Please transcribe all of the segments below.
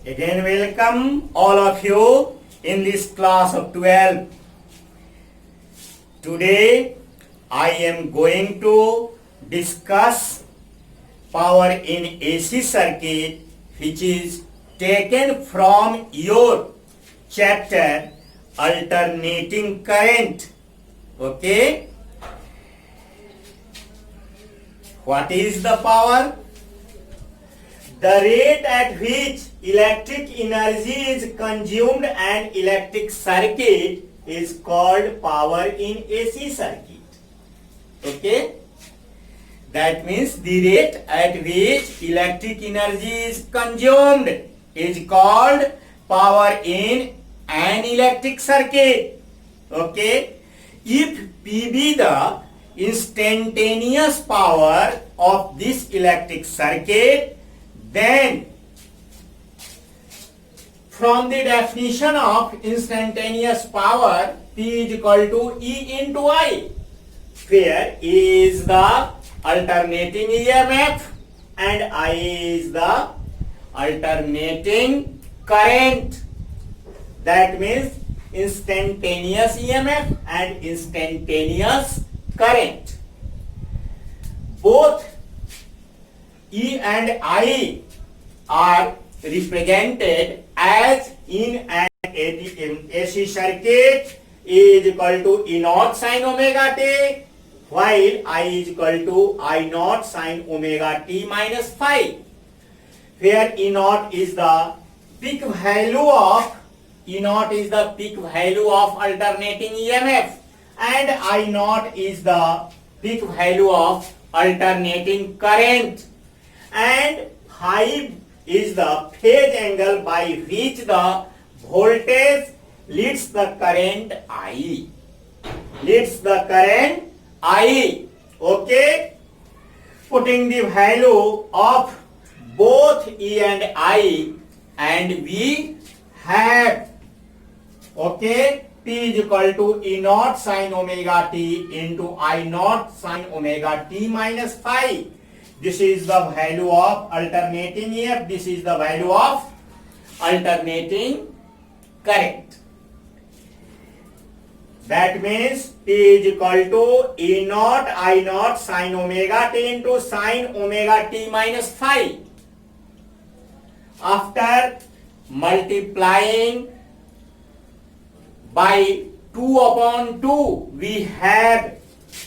Again welcome all of you in this class of 12. Today I am going to discuss power in AC circuit which is taken from your chapter alternating current. Okay? What is the power? The rate at which electric energy is consumed in electric circuit is called power in AC circuit. Okay? That means the rate at which electric energy is consumed is called power in an electric circuit. Okay? If P be the instantaneous power of this electric circuit, then from the definition of instantaneous power, P is equal to E into I, where E is the alternating EMF and I is the alternating current. That means instantaneous EMF and instantaneous current. Both E and I are represented as in an AC circuit is equal to E naught sin omega t, while I is equal to I naught sin omega t minus phi, where E naught is the peak value of alternating EMF and I naught is the peak value of alternating current, and phi is the phase angle by which the voltage leads the current I. Okay? Putting the value of both E and I, and we have, okay, P is equal to E naught sin omega t into I naught sin omega t minus phi. This is the value of alternating EF. This is the value of alternating current. That means P is equal to E naught I naught sin omega t into sin omega t minus phi. After multiplying by 2 upon 2, we have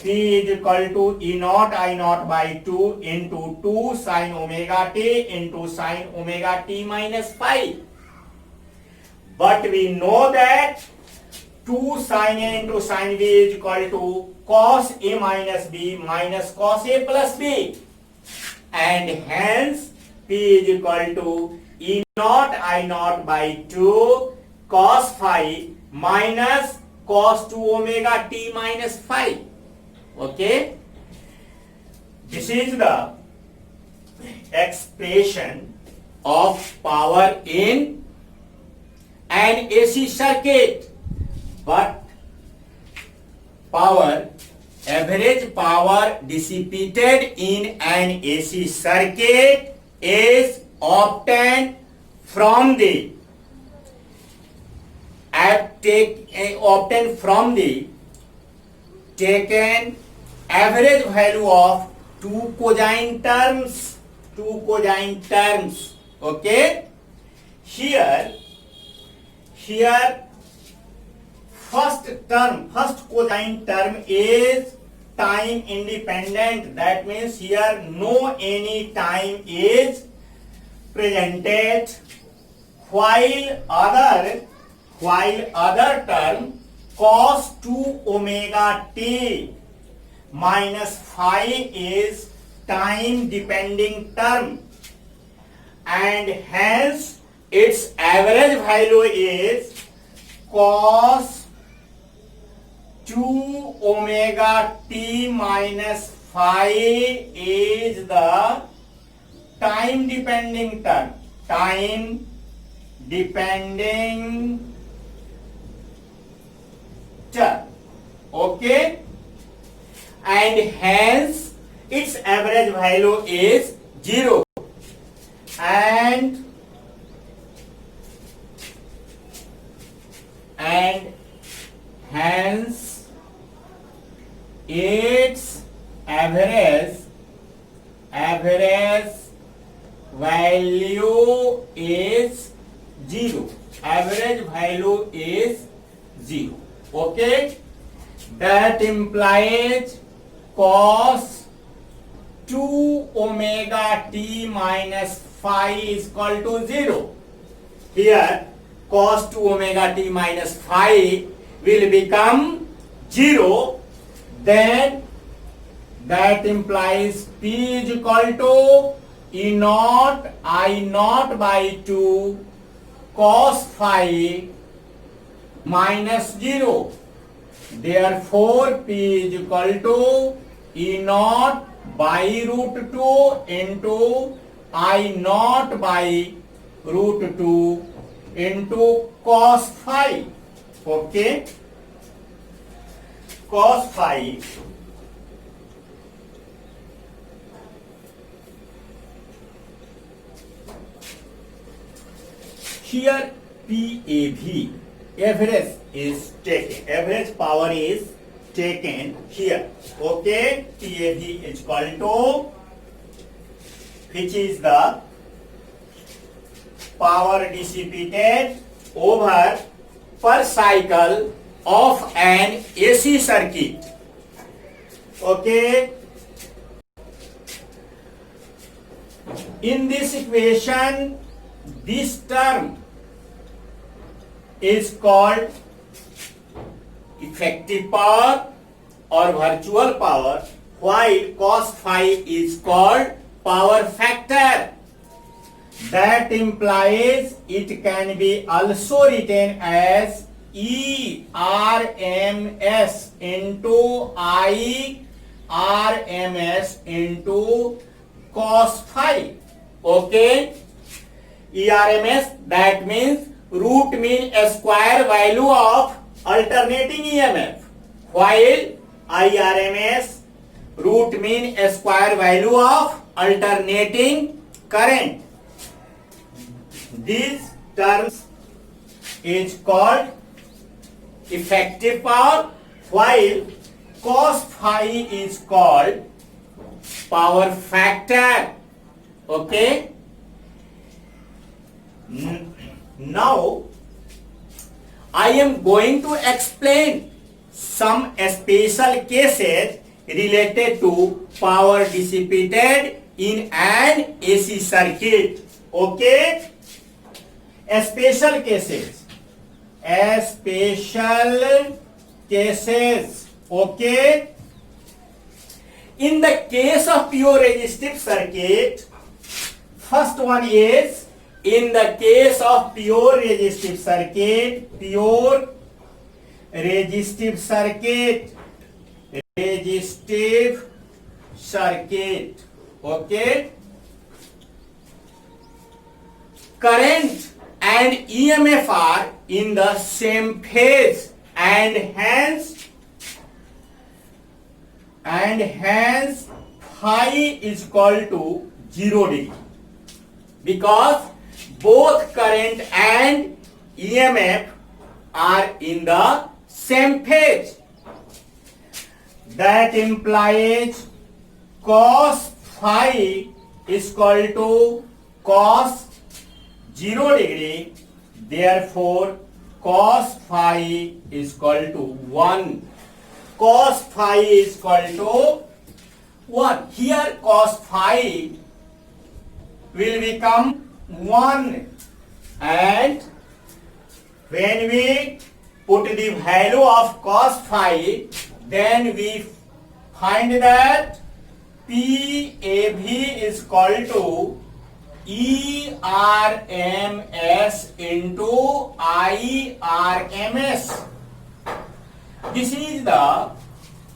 P is equal to E naught I naught by 2 into 2 sin omega t into sin omega t minus phi. But we know that 2 sin A into sin B is equal to cos A minus B minus cos A plus B, and hence P is equal to E naught I naught by 2 cos phi minus cos 2 omega t minus phi. Okay? This is the expression of power in an AC circuit. But average power dissipated in an AC circuit is obtained from the taken average value of two cosine terms. Okay? Here first cosine term is time independent. That means here no any time is presented, while other term cos 2 omega t minus phi is time depending term, and hence its average value is cos 2 omega t minus phi is the time depending term. Okay? And hence its average value is 0. And and hence its average value is 0. Average value is 0. Okay, that implies cos 2 omega t minus phi is equal to 0. Here cos 2 omega t minus phi will become 0. Then that implies P is equal to E naught I naught by 2 cos phi minus 0. Therefore P is equal to E naught by root 2 into I naught by root 2 into cos phi. Okay, cos phi here PAV average is taken, average power is taken here. Okay, PAV is equal to, which is the power dissipated over per cycle of an AC circuit. Okay, in this equation this term is called effective power or virtual power, while cos phi is called power factor. That implies it can be also written as ERMS into IRMS into cos phi. Okay, ERMS, that means root mean square value of alternating EMF, while IRMS root mean square value of alternating current. These terms is called effective power, while cos phi is called power factor. Okay, now I am going to explain some special cases related to power dissipated in an AC circuit. Okay, special cases, okay. In the case of pure resistive circuit, first one is, in the case of pure resistive circuit, okay, current and EMF are in the same phase, and hence phi is equal to 0 degree, because both current and EMF are in the same phase. That implies cos phi is equal to cos 0 degree. Therefore cos phi is equal to 1. Cos phi is equal to 1. Here cos phi will become 1, and when we put the value of cos phi, then we find that PAV is equal to ERMS into IRMS. This is the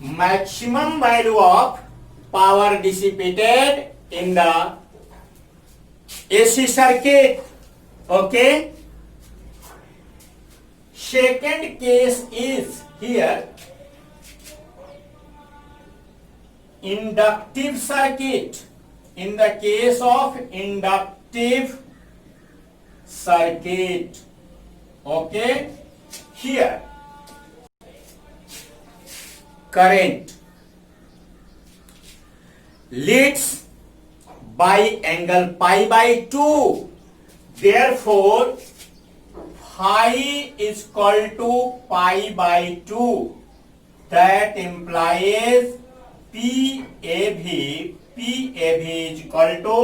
maximum value of power dissipated in the AC circuit. Okay. Second case is here inductive circuit. In the case of inductive circuit, okay, here current leads by angle pi by 2. Therefore, phi is equal to pi by 2. That implies PAV is equal to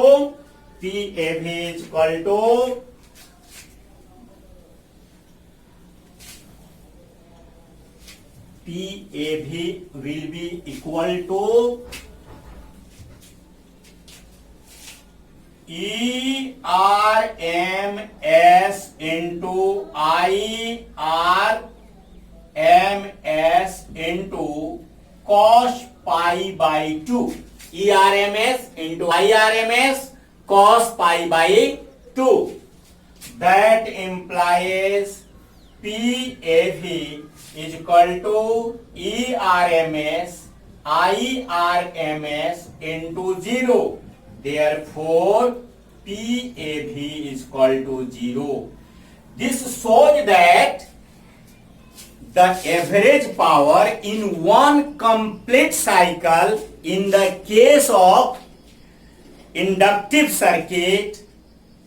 PAV will be equal to ERMS into IRMS into cos pi by 2. ERMS into IRMS cos pi by 2. That implies PAV is equal to ERMS IRMS into 0. Therefore, PAV is equal to 0. This shows that the average power in one complete cycle in the case of inductive circuit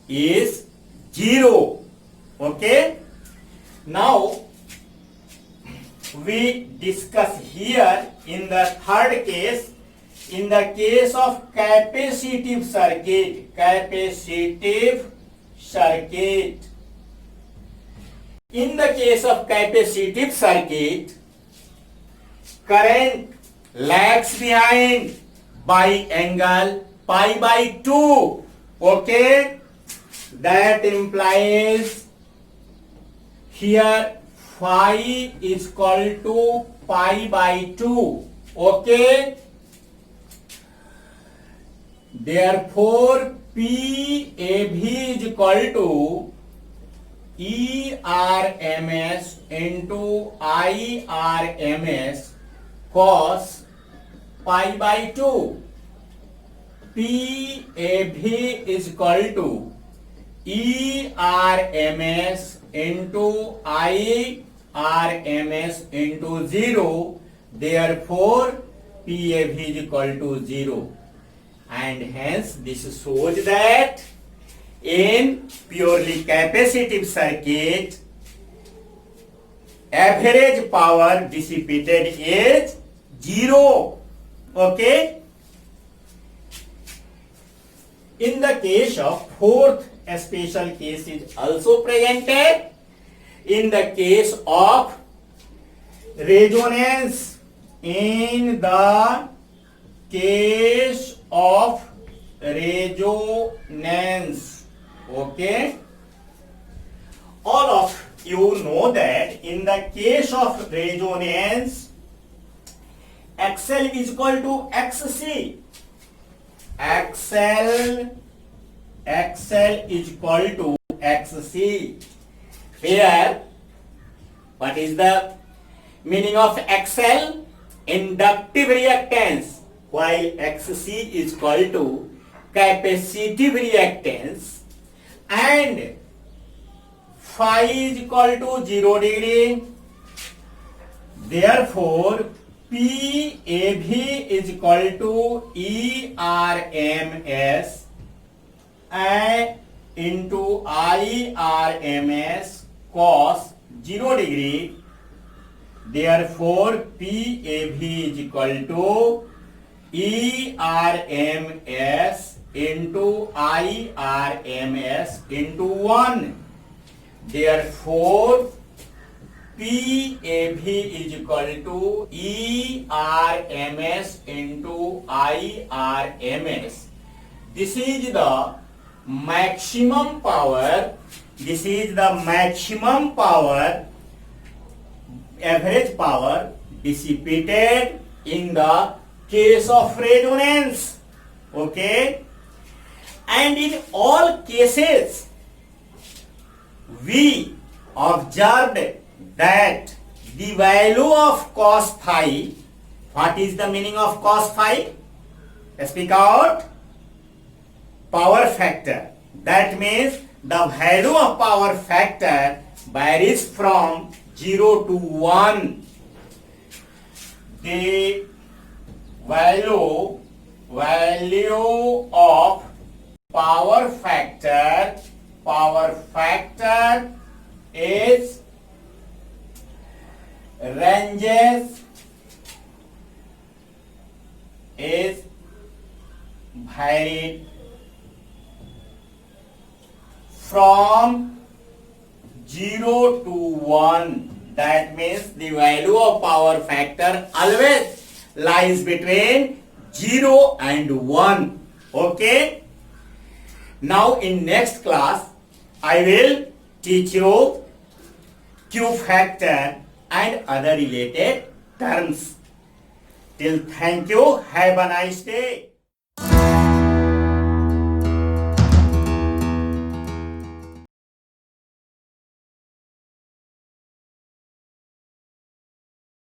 is 0. Okay? Now, we discuss here in the third case, in the case of capacitive circuit. In the case of capacitive circuit, current lags behind by angle pi by 2. Okay? That implies here phi is equal to pi by 2. Okay? Therefore, PAV is equal to ERMS into IRMS cos pi by 2. PAV is equal to ERMS into IRMS into 0. Therefore, PAV is equal to 0. And hence this shows that in purely capacitive circuit, average power dissipated is 0. Okay? In the case of fourth special case is also presented. In the case of resonance, in the case of resonance, okay, all of you know that in the case of resonance, XL is equal to XC. XL is equal to XC. Here, what is the meaning of XL? Inductive reactance, while XC is equal to capacitive reactance, and phi is equal to 0 degree. Therefore, PAV is equal to ERMS into IRMS cos 0 degree. Therefore, PAV is equal to ERMS into IRMS into 1. Therefore, PAV is equal to ERMS into IRMS. This is the maximum power. This is the maximum power, average power dissipated in the case of resonance. Okay? And in all cases, we observed that the value of cos phi, what is the meaning of cos phi? Speak out. Power factor. That means the value of power factor varies from 0 to 1, the value of power factor is varied from 0 to 1. That means the value of power factor always lies between 0 and 1. Okay? Now in next class, I will teach you Q factor and other related terms. Till thank you. Have a nice day.